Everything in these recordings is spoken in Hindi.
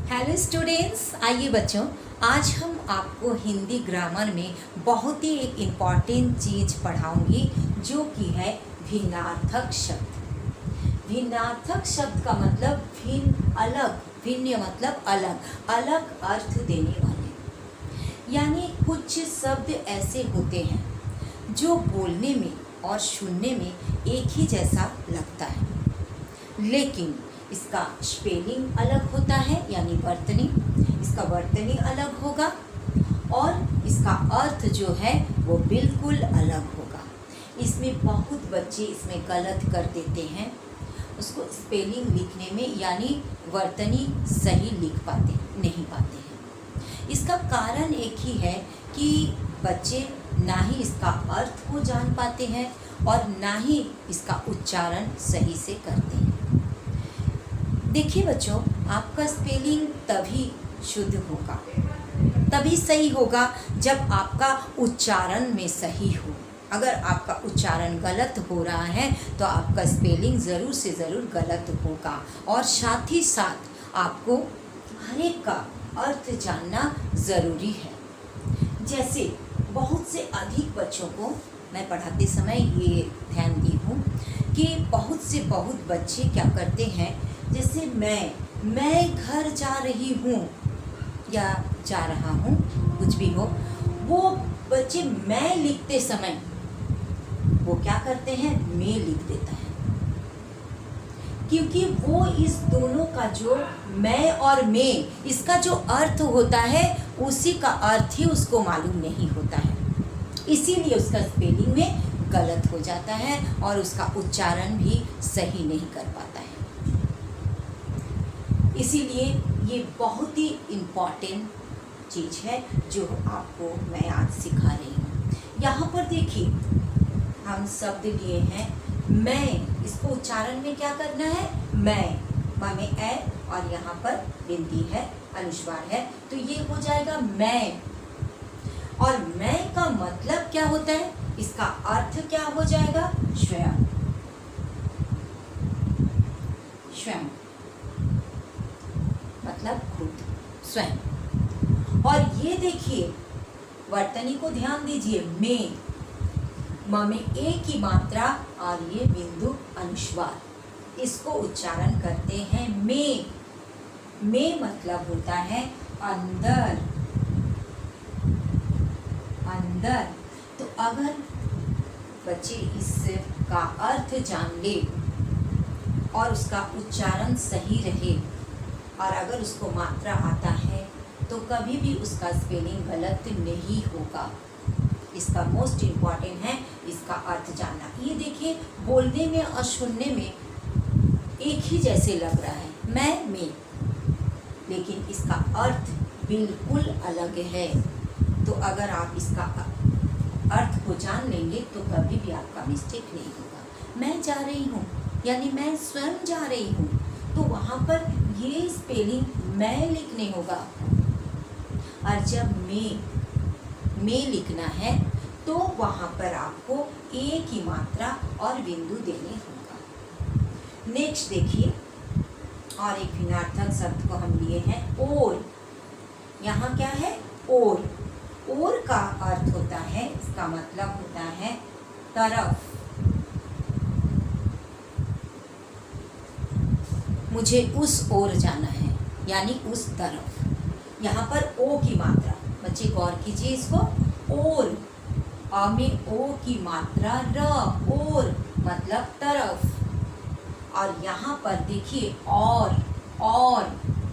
हेलो स्टूडेंट्स, आइए बच्चों, आज हम आपको हिंदी ग्रामर में बहुत ही एक इम्पॉर्टेंट चीज़ पढ़ाऊंगी जो कि है भिन्नार्थक शब्द। भिन्नार्थक शब्द का मतलब भिन्न, अलग। भिन्न मतलब अलग, अलग अर्थ देने वाले। यानी कुछ शब्द ऐसे होते हैं जो बोलने में और सुनने में एक ही जैसा लगता है, लेकिन इसका स्पेलिंग अलग होता है, यानी वर्तनी। इसका वर्तनी अलग होगा और इसका अर्थ जो है वो बिल्कुल अलग होगा। इसमें बहुत बच्चे इसमें गलत कर देते हैं, उसको स्पेलिंग लिखने में यानी वर्तनी सही लिख नहीं पाते हैं। इसका कारण एक ही है कि बच्चे ना ही इसका अर्थ को जान पाते हैं और ना ही इसका उच्चारण सही से करते हैं। देखिए बच्चों, आपका स्पेलिंग तभी शुद्ध होगा, तभी सही होगा जब आपका उच्चारण में सही हो। अगर आपका उच्चारण गलत हो रहा है तो आपका स्पेलिंग ज़रूर से ज़रूर गलत होगा। और साथ ही साथ आपको हर एक का अर्थ जानना ज़रूरी है। जैसे बहुत से अधिक बच्चों को मैं पढ़ाते समय ये ध्यान दी हूँ कि बहुत बच्चे क्या करते हैं, जैसे मैं घर जा रही हूँ या जा रहा हूँ, कुछ भी हो, वो बच्चे मैं लिखते समय वो क्या करते हैं, मैं लिख देता है, क्योंकि वो इस दोनों का जो मैं और मैं, इसका जो अर्थ होता है उसी का अर्थ ही उसको मालूम नहीं होता है। इसीलिए उसका स्पेलिंग में गलत हो जाता है और उसका उच्चारण भी सही नहीं कर पाता है। इसीलिए ये बहुत ही इम्पॉर्टेंट चीज़ है जो आपको मैं आज सिखा रही हूँ। यहाँ पर देखिए, हम शब्द लिए हैं मैं, इसको उच्चारण में क्या करना है, मैं में ए और यहाँ पर बिंदी है, अनुस्वार है, तो ये हो जाएगा मैं। और मैं का मतलब क्या होता है, इसका अर्थ क्या हो जाएगा, स्वयं। स्वयं मतलब खुद, स्वयं। और ये देखिए वर्तनी को ध्यान दीजिए, में में ए की मात्रा और ये बिंदु अनुस्वार, इसको उच्चारण करते हैं में मतलब होता है अंदर, अंदर। तो अगर बच्चे इसका अर्थ जान ले और उसका उच्चारण सही रहे और अगर उसको मात्रा आता है तो कभी भी उसका स्पेलिंग गलत नहीं होगा। इसका मोस्ट इम्पॉर्टेंट है इसका अर्थ जानना। ये देखिए, बोलने में और सुनने में एक ही जैसे लग रहा है, मैं, लेकिन इसका अर्थ बिल्कुल अलग है। तो अगर आप इसका अर्थ को जान लेंगे तो कभी भी आपका मिस्टेक नहीं होगा। मैं जा रही हूँ यानी मैं स्वयं जा रही हूँ, तो वहाँ पर ये स्पेलिंग मैं लिखने होगा। और जब मैं लिखना है तो वहाँ पर आपको ए की मात्रा और बिंदु देने होगा। नेक्स्ट देखिए, और एक भिन्नार्थक शब्द को हम लिए हैं और। यहाँ क्या है, और का अर्थ होता है, इसका मतलब होता है तरफ। मुझे उस ओर जाना है यानी उस तरफ। यहाँ पर ओ की मात्रा, बच्चे गौर कीजिए इसको, और में ओ की मात्रा र, और मतलब तरफ। और यहाँ पर देखिए और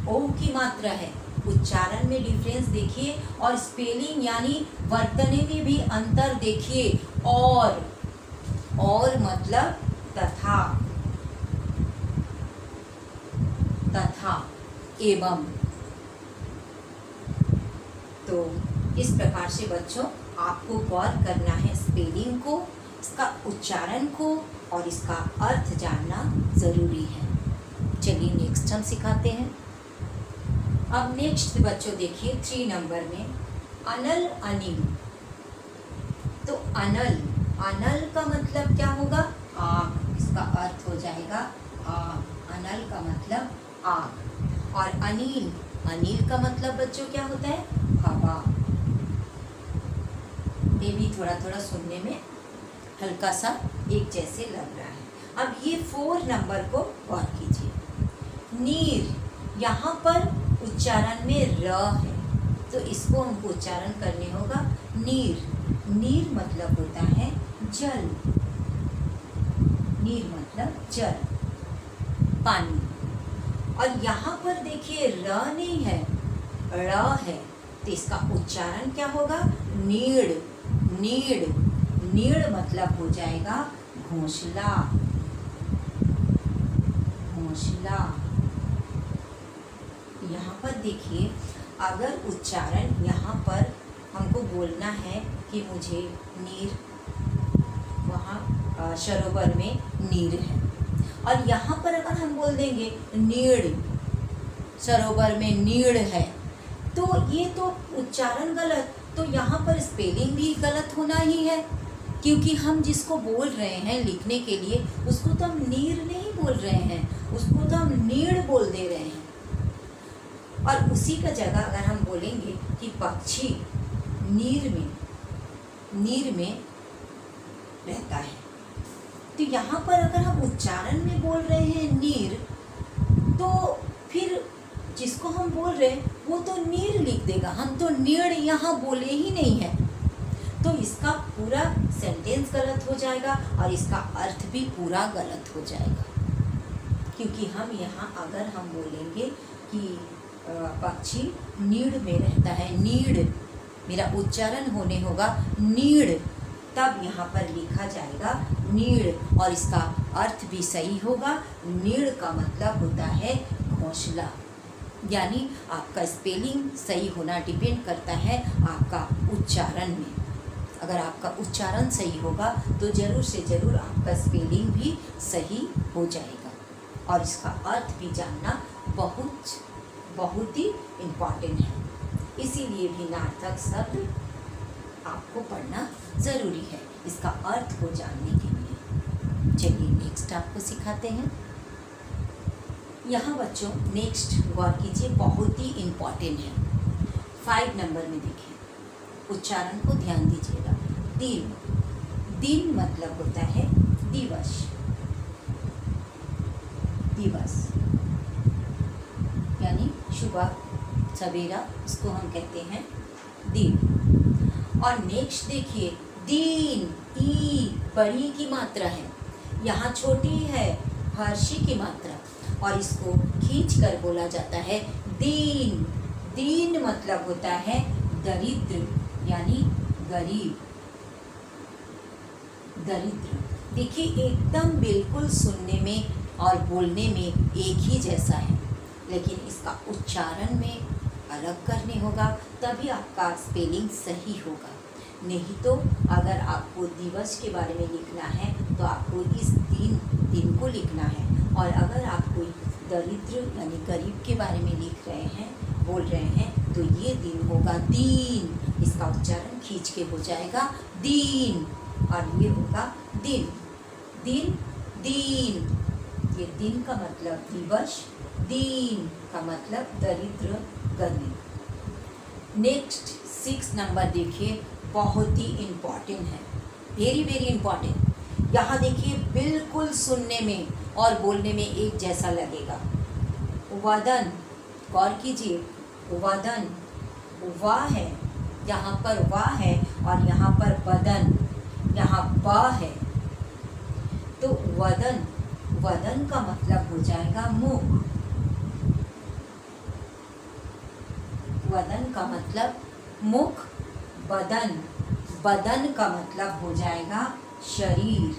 ओ की मात्रा है। उच्चारण में डिफरेंस देखिए और स्पेलिंग यानी वर्तनी में भी अंतर देखिए। और मतलब तथा, एवं। तो इस प्रकार से बच्चों आपको गौर करना है स्पेलिंग को, इसका उच्चारण को और इसका अर्थ जानना ज़रूरी है। चलिए नेक्स्ट हम सिखाते हैं। अब नेक्स्ट बच्चों देखिए 3 नंबर में अनल, अनिल। तो अनल का मतलब क्या होगा, आग। इसका अर्थ हो जाएगा आग। अनल का मतलब आग। और अनिल, अनिल का मतलब बच्चों क्या होता है? हवा। ये भी थोड़ा थोड़ा सुनने में हल्का सा एक जैसे लग रहा है। अब ये 4 नंबर को गौर कीजिए। नीर, यहाँ पर उच्चारण में र है, तो इसको हमको उच्चारण करने होगा नीर। नीर मतलब होता है जल। नीर मतलब जल, पानी। और यहाँ पर देखिए र नहीं है, ड़ है, तो इसका उच्चारण क्या होगा? नीड़। नीड़, नीड़ मतलब हो जाएगा घोंसला। घोंसला। यहाँ पर देखिए, अगर उच्चारण यहाँ पर हमको बोलना है कि मुझे नीर, वहाँ सरोवर में नीर है, और यहाँ पर अगर हम बोल देंगे नीड़, सरोवर में नीड़ है, तो ये तो उच्चारण गलत, तो यहाँ पर स्पेलिंग भी गलत होना ही है, क्योंकि हम जिसको बोल रहे हैं लिखने के लिए उसको तो हम नीर नहीं बोल रहे हैं, उसको तो हम नीड़ बोल दे रहे हैं। और उसी का जगह अगर हम बोलेंगे कि पक्षी नीर में रहता है, तो यहाँ पर अगर हम उच्चारण में बोल रहे हैं नीर, तो फिर जिसको हम बोल रहे हैं वो तो नीर लिख देगा, हम तो नीड़ यहाँ बोले ही नहीं है, तो इसका पूरा सेंटेंस गलत हो जाएगा और इसका अर्थ भी पूरा गलत हो जाएगा। क्योंकि हम यहाँ अगर हम बोलेंगे कि पक्षी नीड़ में रहता है, नीड़, मेरा उच्चारण होने होगा नीड़, तब यहाँ पर लिखा जाएगा नीड़, और इसका अर्थ भी सही होगा। नीड़ का मतलब होता है घोंसला। यानी आपका स्पेलिंग सही होना डिपेंड करता है आपका उच्चारण में। अगर आपका उच्चारण सही होगा तो ज़रूर से ज़रूर आपका स्पेलिंग भी सही हो जाएगा, और इसका अर्थ भी जानना बहुत ही इम्पॉर्टेंट है। इसीलिए भिन्नार्थक शब्द आपको पढ़ना ज़रूरी है इसका अर्थ को जानने के लिए। चलिए नेक्स्ट आपको सिखाते हैं। यहाँ बच्चों नेक्स्ट गौर कीजिए, बहुत ही इम्पॉर्टेंट है। 5 नंबर में देखिए, उच्चारण को ध्यान दीजिएगा। दिन, दिन मतलब होता है दिवस। दिवस यानी सुबह सवेरा, इसको हम कहते हैं दिन। और नेक्स्ट देखिए, दीन, ई बड़ी की मात्रा है, यहाँ छोटी है हर्षी की मात्रा, और इसको खींच कर बोला जाता है दीन। दीन मतलब होता है दरिद्र यानी गरीब। दरिद्र देखिए एकदम बिल्कुल सुनने में और बोलने में एक ही जैसा है, लेकिन इसका उच्चारण में अलग करने होगा, तभी आपका स्पेलिंग सही होगा। नहीं तो अगर आपको दिवस के बारे में लिखना है तो आपको इस दिन को लिखना है, और अगर आप कोई दरिद्र यानी गरीब के बारे में लिख रहे हैं, बोल रहे हैं, तो ये दिन होगा दीन। इसका उच्चारण खींच के हो जाएगा दीन, और ये होगा दिन। दिन, दीन, ये दिन का मतलब दिवस, दीन का मतलब दरिद्र गरीब। नेक्स्ट 6 नंबर देखिए, बहुत ही इम्पॉर्टेंट है, वेरी वेरी इम्पॉर्टेंट। यहाँ देखिए बिल्कुल सुनने में और बोलने में एक जैसा लगेगा। वदन, गौर कीजिए, वदन, वाह है, यहाँ पर वाह है और यहाँ पर बदन, यहाँ ब है, तो वदन, वदन का मतलब हो जाएगा मुख। वदन का मतलब मुख, बदन, बदन का मतलब हो जाएगा शरीर।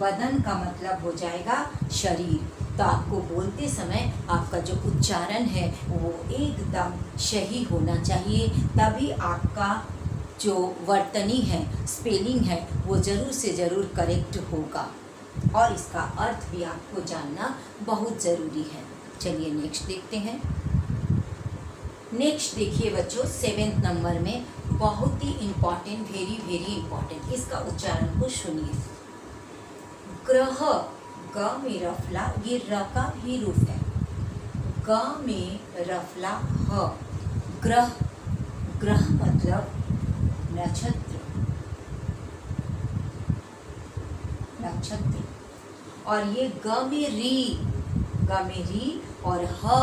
बदन का मतलब हो जाएगा शरीर। तो आपको बोलते समय आपका जो उच्चारण है वो एकदम सही होना चाहिए, तभी आपका जो वर्तनी है, स्पेलिंग है, वो ज़रूर से ज़रूर करेक्ट होगा, और इसका अर्थ भी आपको जानना बहुत ज़रूरी है। चलिए नेक्स्ट देखते हैं। नेक्स्ट देखिए बच्चों 7 नंबर में बहुत ही इम्पॉर्टेंट, वेरी वेरी इम्पॉर्टेंट, इसका उच्चारण को सुनिए। ग्रह, ग में रफला, ये र का ही रूप है, ग में रफला ह, ग्रह, ग्रह मतलब नक्षत्र, नक्षत्र। और ये ग में री और ह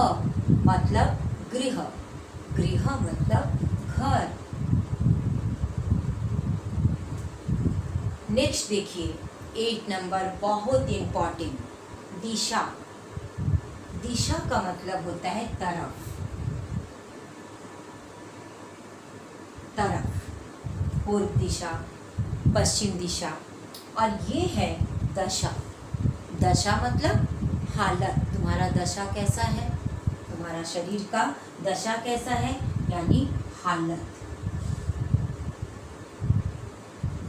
मतलब गृह, गृह मतलब घर। नेक्स्ट देखिए 8 नंबर, बहुत इंपॉर्टेंट, दिशा। दिशा का मतलब होता है तरफ, तरफ, पूर्व दिशा, पश्चिम दिशा। और ये है दशा, दशा मतलब हालत, तुम्हारा दशा कैसा है, तुम्हारा शरीर का दशा कैसा है, यानी हालत।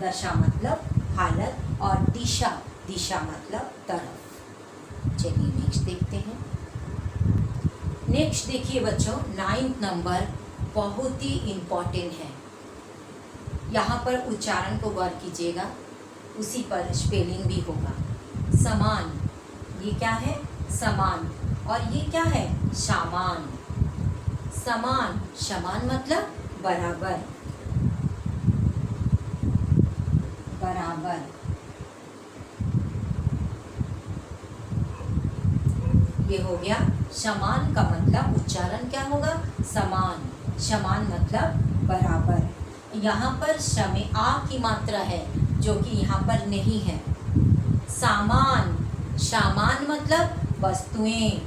दशा मतलब हालत और दिशा, दिशा मतलब तरफ। चलिए नेक्स्ट देखते हैं। नेक्स्ट देखिए बच्चों 9th नंबर, बहुत ही इंपॉर्टेंट है। यहाँ पर उच्चारण को गौर कीजिएगा, उसी पर स्पेलिंग भी होगा। समान, ये क्या है, समान। और ये क्या है, सामान। समान, समान मतलब बराबर, बराबर। ये हो गया समान का मतलब उच्चारण क्या होगा, समान। समान मतलब बराबर। यहाँ पर श में आ की मात्रा है जो कि यहाँ पर नहीं है। सामान, सामान मतलब वस्तुएं,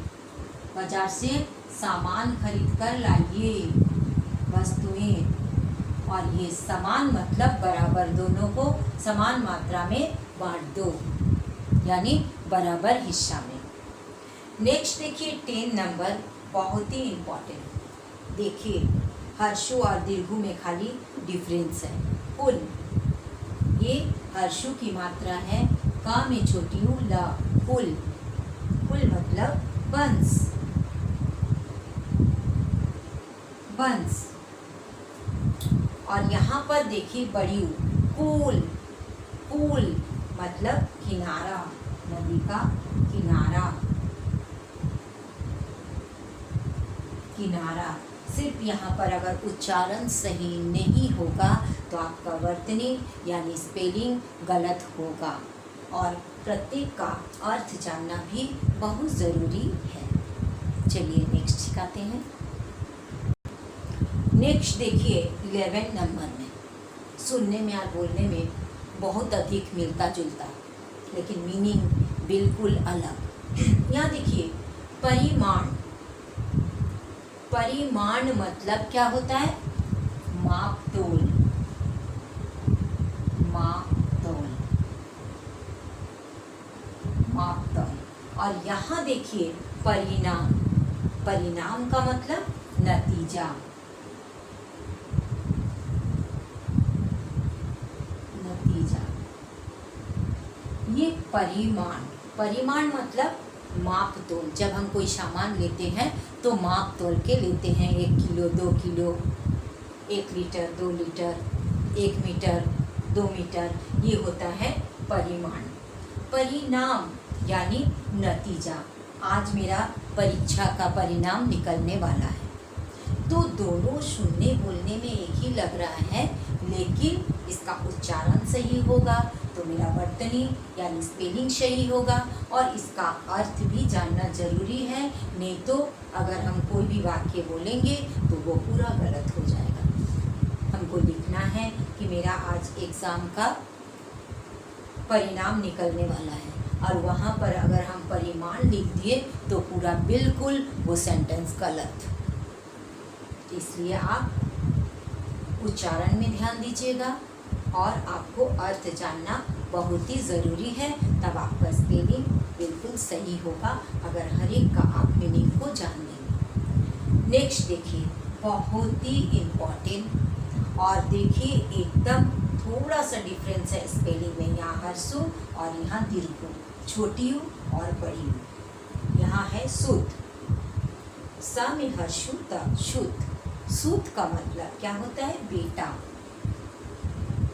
बाजार से सामान खरीद कर लाइए, वस्तुएं। और ये समान मतलब बराबर, दोनों को समान मात्रा में बांट दो, यानी बराबर हिस्सा में। नेक्स्ट देखिए 10 नंबर, बहुत ही इंपॉर्टेंट। देखिए हर्षु और दीर्घु में खाली डिफरेंस है। पुल, ये हर्षु की मात्रा है, का में छोटी हूँ ल, पुल। पुल मतलब बंस, बंस। और यहाँ पर देखिए बड़ी ऊ, पूल, पूल मतलब किनारा, नदी का किनारा, किनारा। सिर्फ यहाँ पर अगर उच्चारण सही नहीं होगा तो आपका वर्तनी यानी स्पेलिंग गलत होगा। और प्रत्येक का अर्थ जानना भी बहुत ज़रूरी है। चलिए नेक्स्ट सिखाते हैं। नेक्स्ट देखिए 11 नंबर में, सुनने में और बोलने में बहुत अधिक मिलता जुलता, लेकिन मीनिंग बिल्कुल अलग। यहाँ देखिए परिमाण, परिमाण मतलब क्या होता है, माप तोल, माप तोल, माप तोल। और यहाँ देखिए परिणाम, परिणाम का मतलब नतीजा, नतीजा। ये परिमाण, परिमाण मतलब माप तोल। जब हम कोई सामान लेते हैं तो माप तोल के लेते हैं, 1 kilo, 2 kilo, 1 litre, 2 litre, 1 metre, 2 metre, ये होता है परिमाण। परिणाम यानी नतीजा। आज मेरा परीक्षा का परिणाम निकलने वाला है, तो दोनों सुनने बोलने में एक ही लग रहा है, लेकिन इसका उच्चारण सही होगा तो मेरा वर्तनी यानी स्पेलिंग सही होगा, और इसका अर्थ भी जानना जरूरी है। नहीं तो अगर हम कोई भी वाक्य बोलेंगे तो वो पूरा गलत हो जाएगा। हमको लिखना है कि मेरा आज एग्ज़ाम का परिणाम निकलने वाला है, और वहाँ पर अगर हम परिमाण लिख दिए तो पूरा बिल्कुल वो सेंटेंस गलत। इसलिए आप उच्चारण में ध्यान दीजिएगा और आपको अर्थ जानना बहुत ही ज़रूरी है, तब आपका स्पेलिंग बिल्कुल सही होगा, अगर हर एक का आप मीनिंग को जान लेंगे। नेक्स्ट देखिए बहुत ही इम्पॉर्टेंट, और देखिए एकदम थोड़ा सा डिफरेंस है स्पेलिंग में। यहाँ हर्षु और यहाँ दीर्घु, छोटी यू और बड़ी यू। यहाँ है सुत, स में हर्षु त, शुद्ध। सूत का मतलब क्या होता है, बेटा,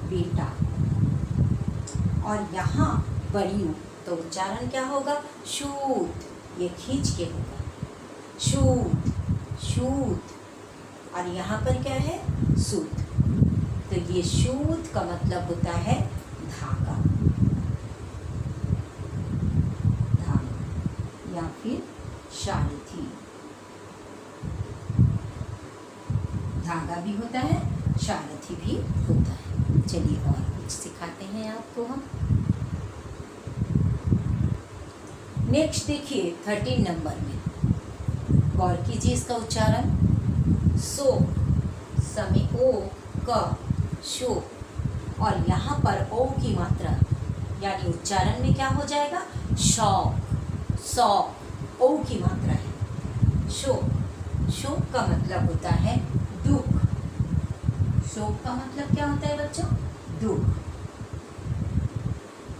बेटा। और यहाँ बड़ी यू तो उच्चारण क्या होगा, शूत, ये खींच के होगा, शूट, शूट, और यहाँ पर क्या है? सूत। तो ये सूत का मतलब होता है धागा, धागा या फिर सारथी। धागा भी होता है, सारथी भी होता है। चलिए और कुछ सिखाते हैं आपको हम। नेक्स्ट देखिए 13 नंबर में, गौर कीजिए इसका उच्चारण। सो, समय ओ, क, शो, और यहाँ पर ओ की मात्रा यानी उच्चारण में क्या हो जाएगा? शौक, शौक, ओ की मात्रा है। शोक, शोक का मतलब होता है दुख। शोक का मतलब क्या होता है बच्चों? दुख।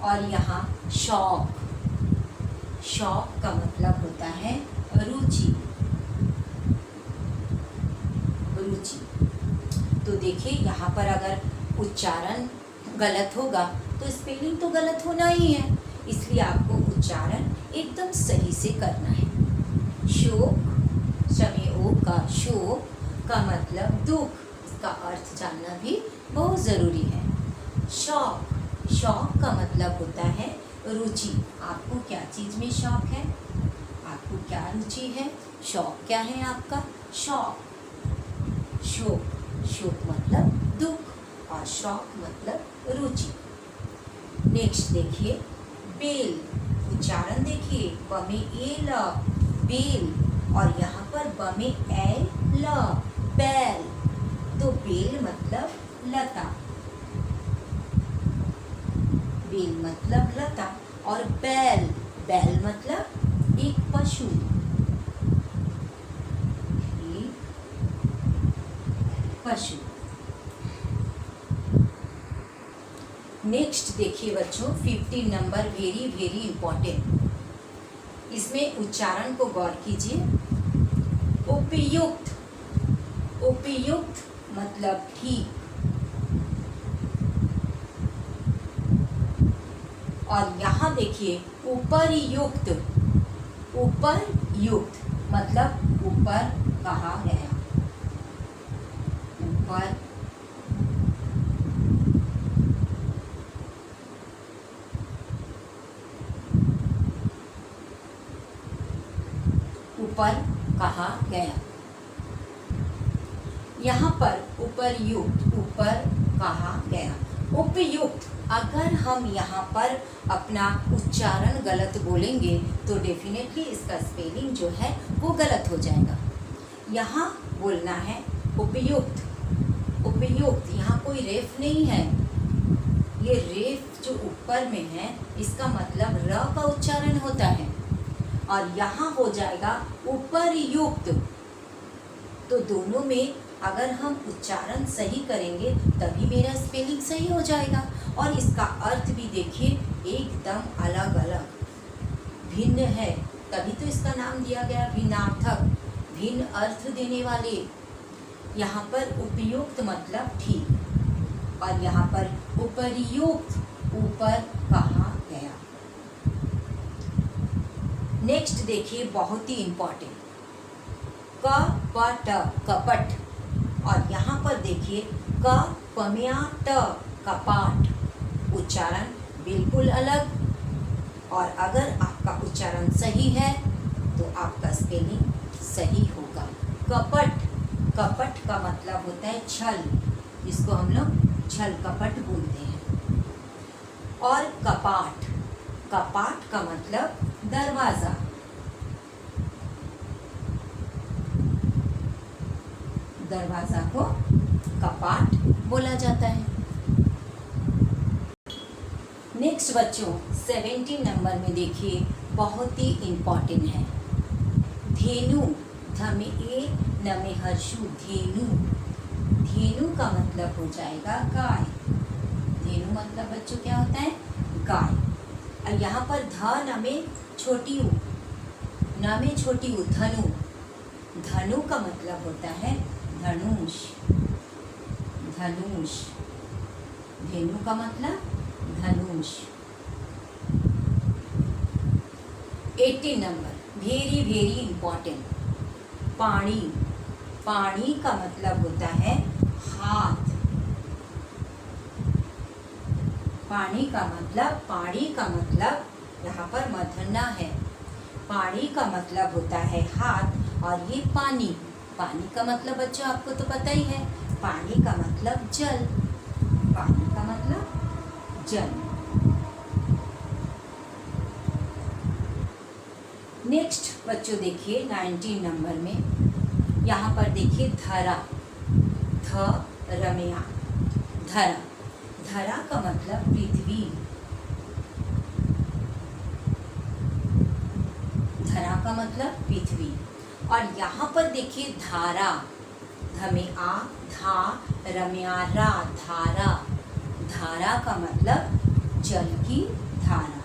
और यहाँ शौक, शौक का मतलब होता है रुचि, रुचि। तो देखिए यहाँ पर अगर उच्चारण गलत होगा तो स्पेलिंग तो गलत होना ही है, इसलिए आपको उच्चारण एकदम सही से करना है। शोक, समय ओ का शोक का मतलब दुख, इसका अर्थ जानना भी बहुत ज़रूरी है। शौक, शौक का मतलब होता है रुचि। आपको क्या चीज़ में शौक है? आपको क्या रुचि है? शौक क्या है आपका? शौक। शोक, शोक मतलब दुख और शौक मतलब रुचि। नेक्स्ट देखिए बेल, उच्चारण देखिए, ब में ए ल, बेल, और यहाँ पर ब में ए ल, बैल। तो बेल मतलब लता, बेल मतलब लता, और बैल, बैल मतलब एक पशु, एक पशु। नेक्स्ट देखिए बच्चों 15 नंबर, वेरी वेरी इंपॉर्टेंट। इसमें उच्चारण को गौर कीजिए। उपयुक्त, उपयुक्त मतलब ठीक, और यहाँ देखिए उपरयुक्त, उपरयुक्त मतलब ऊपर कहा गया, ऊपर। ऊपर कहा गया। यहाँ पर उपरयुक्त, ऊपर कहा गया। उपयुक्त, अगर हम यहाँ पर अपना उच्चारण गलत बोलेंगे तो डेफिनेटली इसका स्पेलिंग जो है वो गलत हो जाएगा। यहाँ बोलना है उपयुक्त, उपयुक्त। यहाँ कोई रेफ नहीं है, ये रेफ जो ऊपर में है इसका मतलब र का उच्चारण होता है, और यहाँ हो जाएगा उपरयुक्त। तो दोनों में अगर हम उच्चारण सही करेंगे तभी मेरा स्पेलिंग सही हो जाएगा, और इसका अर्थ भी देखिए एकदम अलग अलग भिन्न है, तभी तो इसका नाम दिया गया भिन्नार्थक, भिन्न अर्थ देने वाले। यहाँ पर उपयुक्त मतलब ठीक, और यहाँ पर उपरयुक्त ऊपर कहा गया। नेक्स्ट देखिए बहुत ही इंपॉर्टेंट, कपट, कपट, और यहाँ पर देखिए कपम्याट, कपाट। उच्चारण बिल्कुल अलग, और अगर आपका उच्चारण सही है तो आपका स्पेलिंग सही होगा। कपट, कपट का मतलब होता है छल, जिसको हम लोग छल कपट बोलते हैं। और कपाट, कपाट का मतलब दरवाजा, दरवाजा को कपाट बोला जाता है। नेक्स्ट बच्चों 17 नंबर में देखिए बहुत ही इंपॉर्टेंट है। धेनु, ध में ए न में हर्षु, धेनु। धेनु का मतलब हो जाएगा गाय। धेनु मतलब बच्चों क्या होता है? गाय। और यहाँ पर ध न में छोटी ऊ, न में छोटी ऊ, धनु। धनु का मतलब होता है धनुष, धनुष। धेनु का मतलब धनुष। 18 नंबर, वेरी वेरी इंपॉर्टेंट। पानी, पानी का मतलब होता है हाथ। पानी का मतलब यहाँ पर मध्यना है। पानी का मतलब होता है हाथ और ये पानी। पानी का मतलब बच्चों आपको तो पता ही है, पानी का मतलब जल। पानी का मतलब जल। नेक्स्ट बच्चों देखिए 19 नंबर में यहाँ पर देखिए धरा, धरम्या, धरा। धरा का मतलब पृथ्वी। धरा का मतलब पृथ्वी। और यहाँ पर देखिए धारा, धमे आ, धा, रम्या रा, धारा। धारा का मतलब जल की धारा।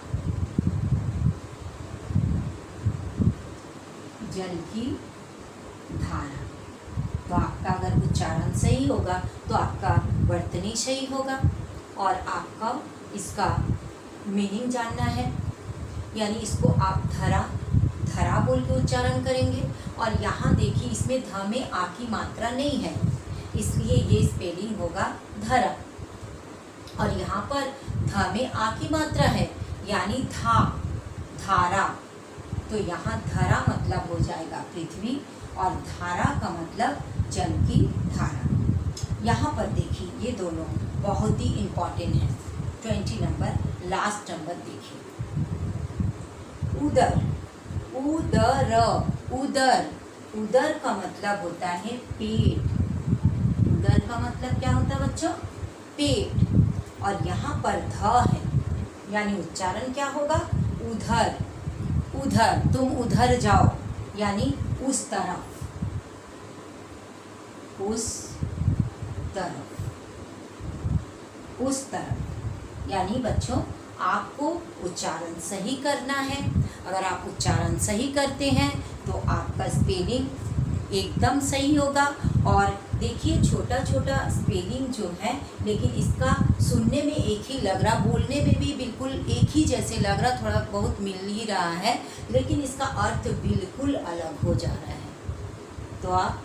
जल की धारा। तो आपका अगर उच्चारण सही होगा तो आपका वर्तनी सही होगा और आपका इसका मीनिंग जानना है, यानी इसको आप धरा, धरा बोल के उच्चारण करेंगे। और यहाँ देखिए इसमें ध में आ की मात्रा नहीं है, इसलिए ये स्पेलिंग होगा धरा। और यहाँ पर ध में आ की मात्रा है, यानी धा, धारा। तो यहाँ धरा मतलब हो जाएगा पृथ्वी और धारा का मतलब जल की धारा। यहाँ पर देखिए ये दोनों बहुत ही इम्पोर्टेंट है। 20 नंबर लास्ट नंबर देखिए, उदर, उदर, उदर। उदर का मतलब होता है पेट। उदर का मतलब क्या होता है बच्चों? पेट। और यहाँ पर ध है, यानी उच्चारण क्या होगा? उधर, उधर, तुम उधर जाओ, यानी उस तरफ, उस तरफ, उस तरफ। यानी बच्चों आपको उच्चारण सही करना है। अगर आप उच्चारण सही करते हैं तो आपका स्पेलिंग एकदम सही होगा। और देखिए छोटा छोटा स्पेलिंग जो है, लेकिन इसका सुनने में एक ही लग रहा, बोलने में भी बिल्कुल एक ही जैसे लग रहा, थोड़ा बहुत मिल ही रहा है, लेकिन इसका अर्थ बिल्कुल अलग हो जा रहा है। तो आप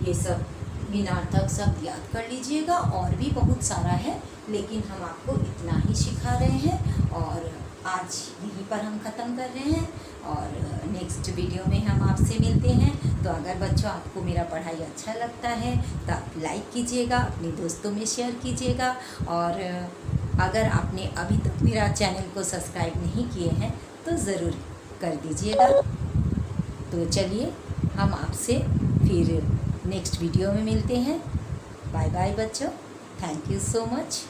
ये सब भिन्नार्थक शब्द याद कर लीजिएगा। और भी बहुत सारा है, लेकिन हम आपको इतना ही सिखा रहे हैं और आज यहीं पर हम ख़त्म कर रहे हैं। और नेक्स्ट वीडियो में हम आपसे मिलते हैं। तो अगर बच्चों आपको मेरा पढ़ाई अच्छा लगता है तो आप लाइक कीजिएगा, अपने दोस्तों में शेयर कीजिएगा। और अगर आपने अभी तक मेरा चैनल को सब्सक्राइब नहीं किए हैं तो ज़रूर कर दीजिएगा। तो चलिए हम आपसे फिर नेक्स्ट वीडियो में मिलते हैं। बाय बाय बच्चों, थैंक यू सो मच।